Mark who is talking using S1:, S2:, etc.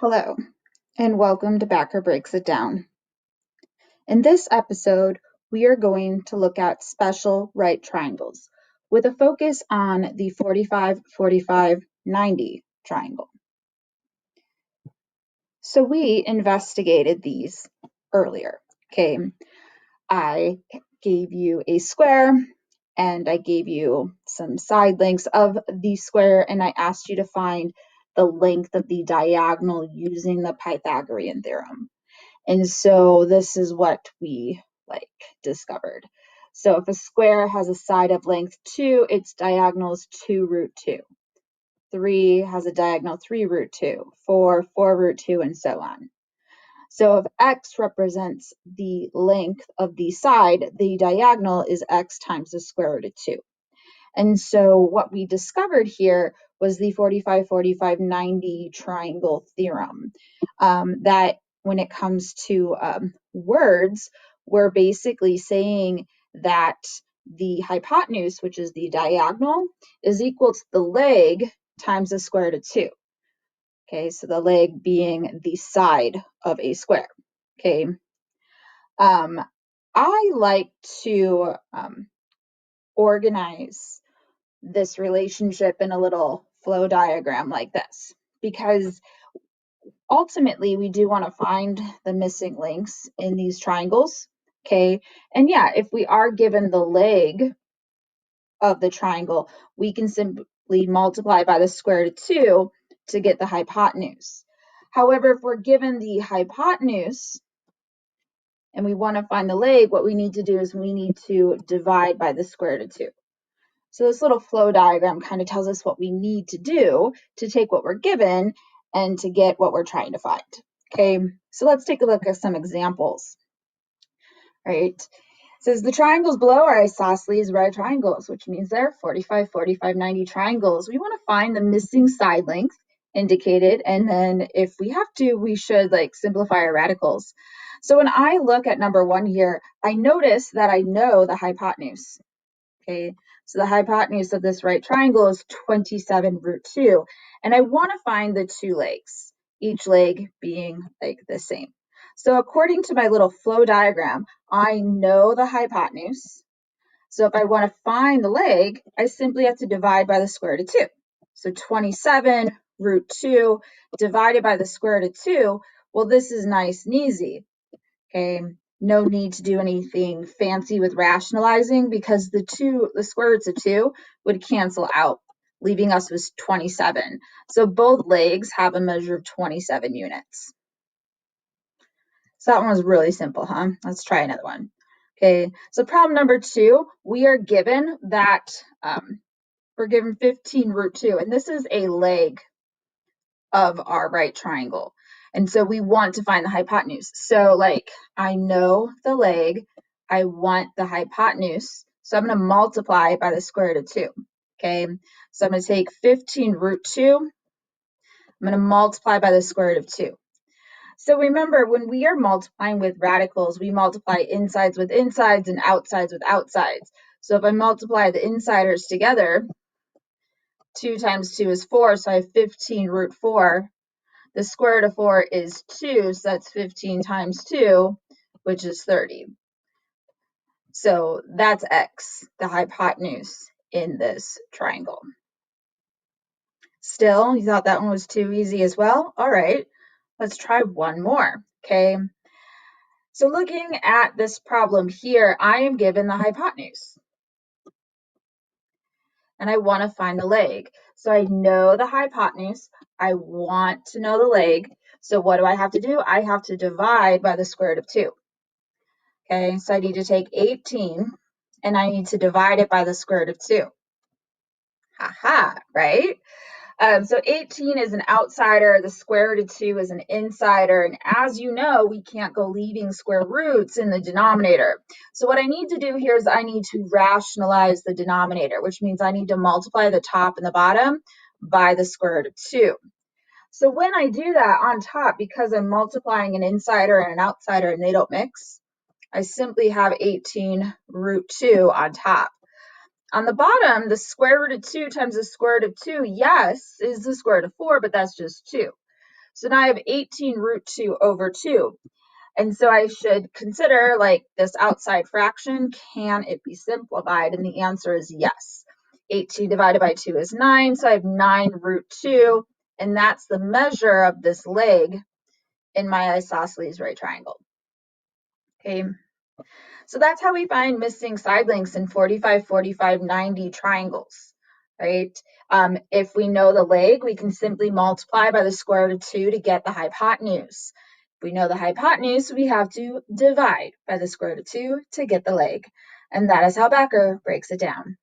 S1: Hello, and welcome to Backer Breaks It Down. In this episode, we are going to look at special right triangles with a focus on the 45-45-90 triangle. So we investigated these earlier. Okay, I gave you a square and I gave you some side lengths of the square, and I asked you to find the length of the diagonal using the Pythagorean theorem. And so this is what we discovered. So if a square has a side of length 2, its diagonal is 2 root 2. 3 has a diagonal 3 root 2, 4 root 2, and so on. So if x represents the length of the side, the diagonal is x times the square root of 2. And so what we discovered here was the 45-45-90 triangle theorem, that when it comes to words, we're basically saying that the hypotenuse, which is the diagonal, is equal to the leg times the square root of 2. Okay, so the leg being the side of a square. Okay, I like to organize this relationship in a little flow diagram like this, because ultimately we do want to find the missing links in these triangles. Okay, and yeah, if we are given the leg of the triangle, we can simply multiply by the square root of 2 to get the hypotenuse. However, if we're given the hypotenuse and we want to find the leg, what we need to do is we need to divide by the square root of 2. So this little flow diagram kind of tells us what we need to do to take what we're given and to get what we're trying to find. Okay, so let's take a look at some examples. All right, it says the triangles below are isosceles right triangles, which means they're 45-45-90 triangles. We want to find the missing side length indicated, and then if we have to, we should simplify our radicals. So when I look at number 1 here, I notice that I know the hypotenuse. Okay, so the hypotenuse of this right triangle is 27 root 2, and I want to find the 2 legs, each leg being the same. So according to my little flow diagram, I know the hypotenuse. So if I want to find the leg, I simply have to divide by the square root of 2. So 27 root 2 divided by the square root of 2, well, this is nice and easy. Okay, no need to do anything fancy with rationalizing, because the square roots of 2 would cancel out, leaving us with 27. So both legs have a measure of 27 units. So that one was really simple, huh? Let's try another one. Okay, so problem number 2, we are given that we're given 15 root 2, and this is a leg of our right triangle. And so we want to find the hypotenuse. So I know the leg, I want the hypotenuse. So I'm going to multiply by the square root of 2. Okay, so I'm going to take 15 root 2. I'm going to multiply by the square root of 2. So remember, when we are multiplying with radicals, we multiply insides with insides and outsides with outsides. So if I multiply the insiders together, 2 times 2 is 4, so I have 15 root 4. The square root of 4 is 2, so that's 15 times 2, which is 30. So that's x, the hypotenuse in this triangle. Still, you thought that one was too easy as well? All right, let's try one more, okay? So looking at this problem here, I am given the hypotenuse, and I want to find the leg. So I know the hypotenuse, I want to know the leg, so what do I have to do? I have to divide by the square root of 2. Okay, so I need to take 18 and I need to divide it by the square root of 2. Haha, right? So 18 is an outsider, the square root of 2 is an insider, and as you know, we can't go leaving square roots in the denominator. So what I need to do here is I need to rationalize the denominator, which means I need to multiply the top and the bottom by the square root of 2. So when I do that on top, because I'm multiplying an insider and an outsider and they don't mix, I simply have 18 root 2 on top. On the bottom, the square root of 2 times the square root of 2, yes, is the square root of 4, but that's just 2. So now I have 18 root 2 over 2. And so I should consider like this outside fraction, can it be simplified? And the answer is yes. 18 divided by 2 is 9, so I have 9 root 2, and that's the measure of this leg in my isosceles right triangle. Okay, so that's how we find missing side lengths in 45, 45, 90 triangles, right? If we know the leg, we can simply multiply by the square root of 2 to get the hypotenuse. If we know the hypotenuse, we have to divide by the square root of 2 to get the leg. And that is how Becker breaks it down.